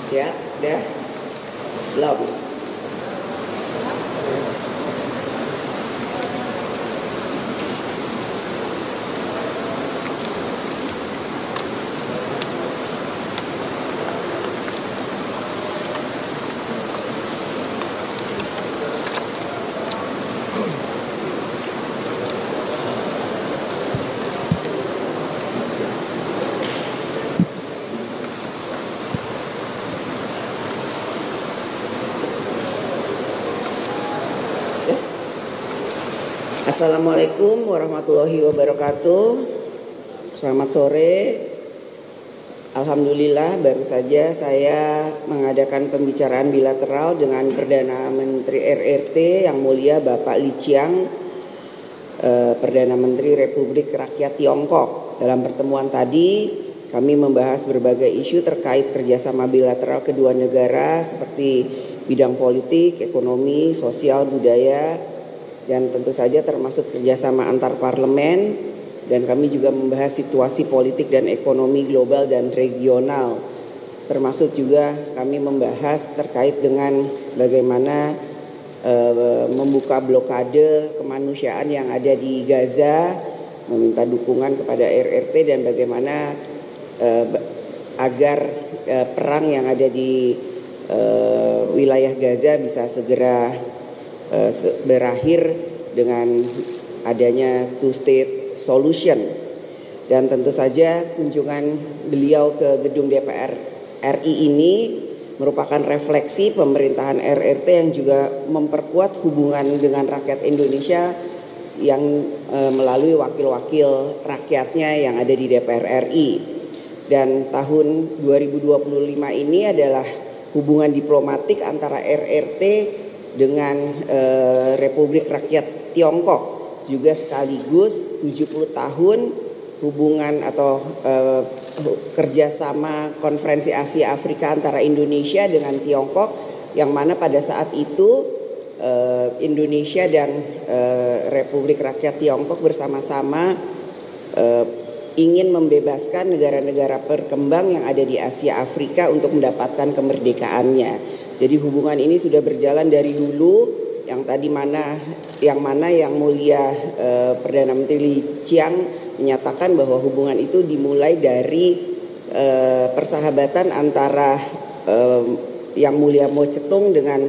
Siap? Udah? Belum? Assalamualaikum warahmatullahi wabarakatuh. Selamat sore. Alhamdulillah baru saja saya mengadakan pembicaraan bilateral dengan Perdana Menteri RRT yang mulia Bapak Li Qiang, Perdana Menteri Republik Rakyat Tiongkok. Dalam pertemuan tadi kami membahas berbagai isu terkait kerjasama bilateral kedua negara seperti bidang politik, ekonomi, sosial, budaya, dan tentu saja termasuk kerjasama antar parlemen, dan kami juga membahas situasi politik dan ekonomi global dan regional, termasuk juga kami membahas terkait dengan bagaimana membuka blokade kemanusiaan yang ada di Gaza, meminta dukungan kepada RRT dan bagaimana agar perang yang ada di wilayah Gaza bisa segera berakhir dengan adanya two-state solution. Dan tentu saja kunjungan beliau ke gedung DPR RI ini merupakan refleksi pemerintahan RRT yang juga memperkuat hubungan dengan rakyat Indonesia yang melalui wakil-wakil rakyatnya yang ada di DPR RI. Dan tahun 2025 ini adalah hubungan diplomatik antara RRT dengan Republik Rakyat Tiongkok, juga sekaligus 70 tahun hubungan atau kerjasama konferensi Asia Afrika antara Indonesia dengan Tiongkok, yang mana pada saat itu Indonesia dan Republik Rakyat Tiongkok bersama-sama ingin membebaskan negara-negara berkembang yang ada di Asia Afrika untuk mendapatkan kemerdekaannya. Jadi hubungan ini sudah berjalan dari dulu, yang mulia Perdana Menteri Li Qiang menyatakan bahwa hubungan itu dimulai dari persahabatan antara yang mulia Mao Zedong dengan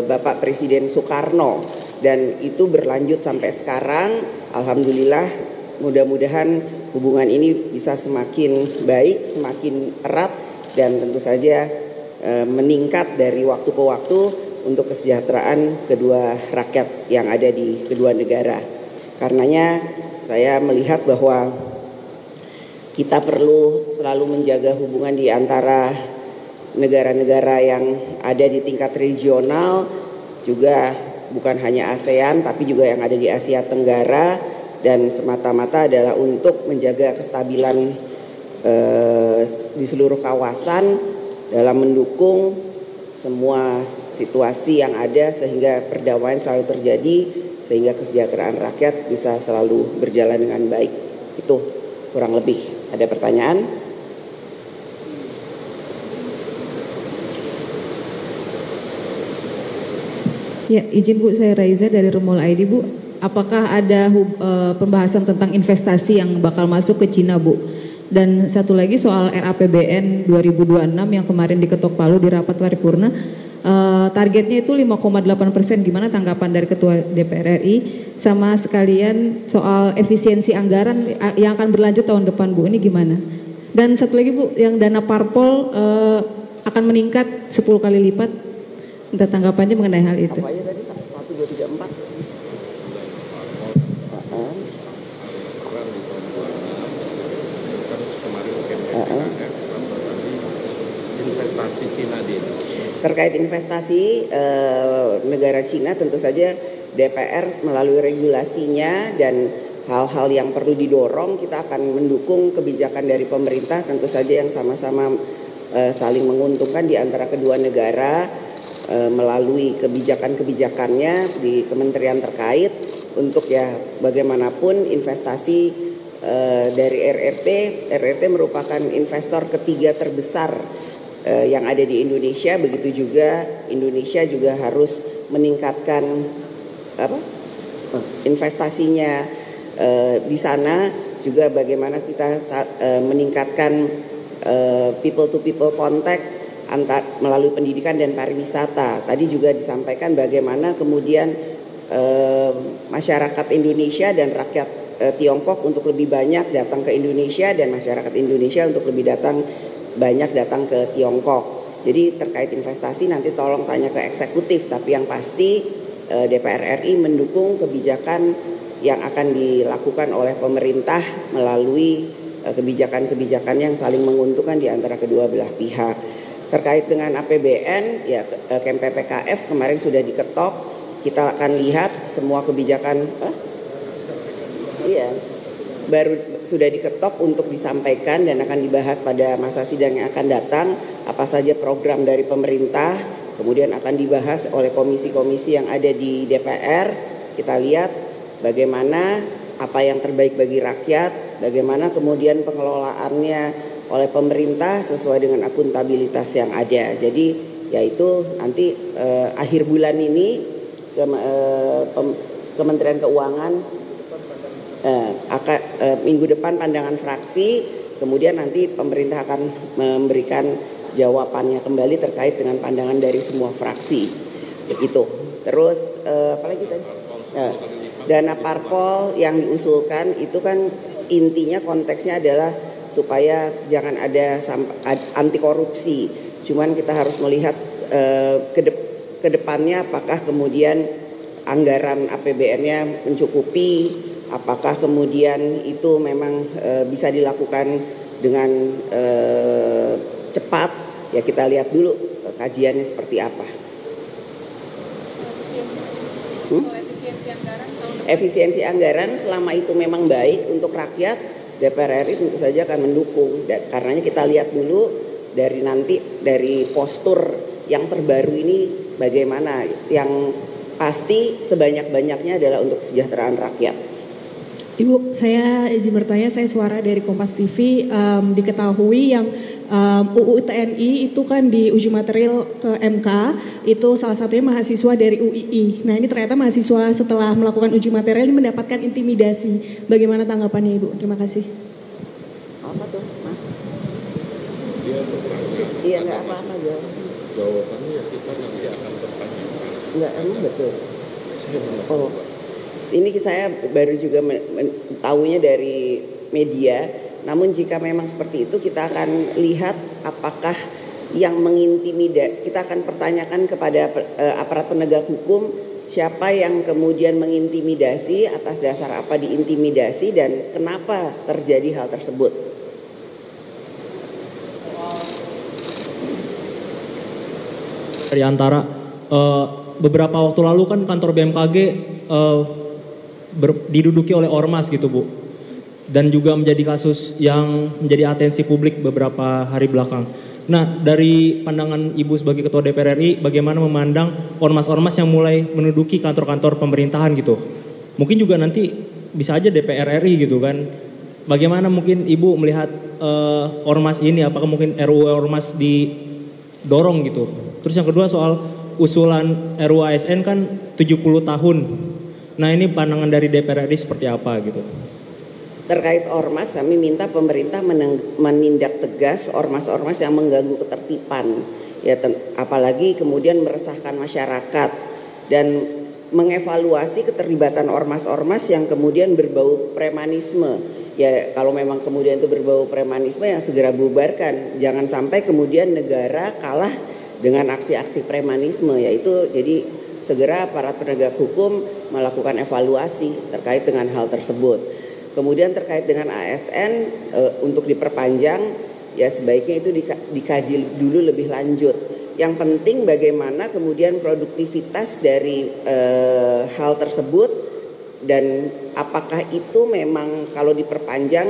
Bapak Presiden Soekarno, dan itu berlanjut sampai sekarang. Alhamdulillah, mudah-mudahan hubungan ini bisa semakin baik, semakin erat, dan tentu saja meningkat dari waktu ke waktu untuk kesejahteraan kedua rakyat yang ada di kedua negara. Karenanya saya melihat bahwa kita perlu selalu menjaga hubungan di antara negara-negara yang ada di tingkat regional, juga bukan hanya ASEAN tapi juga yang ada di Asia Tenggara, dan semata-mata adalah untuk menjaga kestabilan di seluruh kawasan dalam mendukung semua situasi yang ada sehingga perdamaian selalu terjadi, sehingga kesejahteraan rakyat bisa selalu berjalan dengan baik. Itu kurang lebih. Ada pertanyaan? Ya, izin Bu, saya Raiza dari Remol ID Bu. Apakah ada pembahasan tentang investasi yang bakal masuk ke Cina Bu? Dan satu lagi soal RAPBN 2026 yang kemarin diketok palu di rapat paripurna, targetnya itu 5,8%. Gimana tanggapan dari Ketua DPR RI? Sama sekalian soal efisiensi anggaran yang akan berlanjut tahun depan Bu, ini gimana? Dan satu lagi Bu, yang dana parpol akan meningkat 10 kali lipat. Minta tanggapannya mengenai hal itu. Apa aja tadi? 1, 2, 3, 4. Investasi Cina di Terkait investasi negara Cina, tentu saja DPR melalui regulasinya dan hal-hal yang perlu didorong, kita akan mendukung kebijakan dari pemerintah, tentu saja yang sama-sama saling menguntungkan di antara kedua negara melalui kebijakan-kebijakannya di kementerian terkait, untuk ya bagaimanapun investasi dari RRT merupakan investor ketiga terbesar yang ada di Indonesia, begitu juga Indonesia juga harus meningkatkan investasinya di sana, juga bagaimana kita meningkatkan people to people contact melalui pendidikan dan pariwisata. Tadi juga disampaikan bagaimana kemudian masyarakat Indonesia dan rakyat Tiongkok untuk lebih banyak datang ke Indonesia, dan masyarakat Indonesia untuk lebih banyak datang ke Tiongkok. Jadi terkait investasi nanti tolong tanya ke eksekutif, tapi yang pasti DPR RI mendukung kebijakan yang akan dilakukan oleh pemerintah melalui kebijakan-kebijakan yang saling menguntungkan di antara kedua belah pihak. Terkait dengan APBN, ya KMPPKF kemarin sudah diketok, kita akan lihat semua kebijakan baru sudah diketok untuk disampaikan dan akan dibahas pada masa sidang yang akan datang, apa saja program dari pemerintah, kemudian akan dibahas oleh komisi-komisi yang ada di DPR. Kita lihat bagaimana apa yang terbaik bagi rakyat, bagaimana kemudian pengelolaannya oleh pemerintah sesuai dengan akuntabilitas yang ada. Jadi yaitu nanti akhir bulan ini Kementerian Keuangan minggu depan pandangan fraksi, kemudian nanti pemerintah akan memberikan jawabannya kembali terkait dengan pandangan dari semua fraksi. Begitu. Terus apalagi tadi? Dana parpol yang diusulkan itu kan intinya konteksnya adalah supaya jangan ada anti korupsi. Cuman kita harus melihat ke depannya apakah kemudian anggaran APBN-nya mencukupi, apakah kemudian itu memang bisa dilakukan dengan cepat. Ya kita lihat dulu kajiannya seperti apa. Efisiensi anggaran selama itu memang baik untuk rakyat, DPR RI tentu saja akan mendukung. Dan karenanya kita lihat dulu dari postur yang terbaru ini bagaimana. Yang pasti sebanyak-banyaknya adalah untuk kesejahteraan rakyat. Ibu, saya izin bertanya, saya Suara dari Kompas TV. Diketahui yang UU TNI itu kan di uji material ke MK, itu salah satunya mahasiswa dari UII. Nah ini ternyata mahasiswa setelah melakukan uji material ini mendapatkan intimidasi. Bagaimana tanggapannya Ibu? Terima kasih. Apa tuh, Mas? Iya, nggak apa-apa ya. Jawabannya ya kita nanti akan bertanya. Nggak, emang betul. Oh. Ini saya baru juga tahunya dari media, namun jika memang seperti itu kita akan lihat apakah yang mengintimidasi, kita akan pertanyakan kepada aparat penegak hukum siapa yang kemudian mengintimidasi, atas dasar apa diintimidasi dan kenapa terjadi hal tersebut. Dari antara beberapa waktu lalu kan kantor BMKG diduduki oleh ormas gitu Bu, dan juga menjadi kasus yang menjadi atensi publik beberapa hari belakang. Nah dari pandangan Ibu sebagai Ketua DPR RI, bagaimana memandang ormas-ormas yang mulai menduduki kantor-kantor pemerintahan gitu? Mungkin juga nanti bisa aja DPR RI gitu kan. Bagaimana mungkin Ibu melihat ormas ini, apakah mungkin RUU ormas didorong gitu? Terus yang kedua soal usulan RUU ASN kan 70 tahun. Nah ini pandangan dari DPR RI seperti apa gitu? Terkait ormas, kami minta pemerintah menindak tegas ormas-ormas yang mengganggu ketertiban, ya apalagi kemudian meresahkan masyarakat, dan mengevaluasi keterlibatan ormas-ormas yang kemudian berbau premanisme. Ya kalau memang kemudian itu berbau premanisme, yang segera bubarkan. Jangan sampai kemudian negara kalah dengan aksi-aksi premanisme, yaitu jadi segera aparat penegak hukum melakukan evaluasi terkait dengan hal tersebut. Kemudian terkait dengan ASN untuk diperpanjang, ya sebaiknya itu dikaji dulu lebih lanjut. Yang penting bagaimana kemudian produktivitas dari hal tersebut, dan apakah itu memang kalau diperpanjang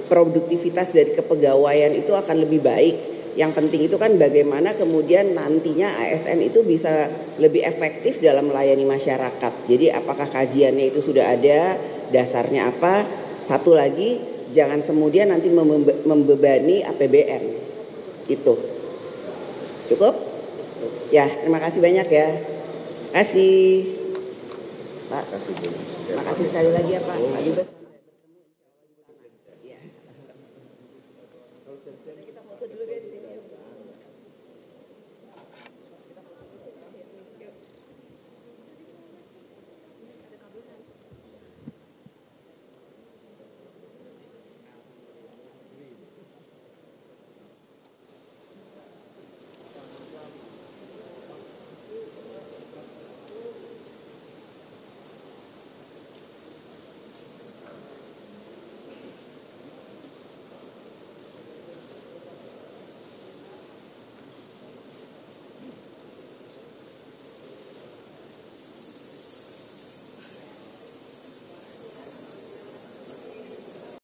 produktivitas dari kepegawaian itu akan lebih baik. Yang penting itu kan bagaimana kemudian nantinya ASN itu bisa lebih efektif dalam melayani masyarakat. Jadi apakah kajiannya itu sudah ada, dasarnya apa? Satu lagi, jangan kemudian nanti membebani APBN. Itu. Cukup? Ya, terima kasih banyak ya. Kasih Pak. Terima kasih sekali lagi ya Pak. Pak Dubes. Kita foto dulu ya di sini.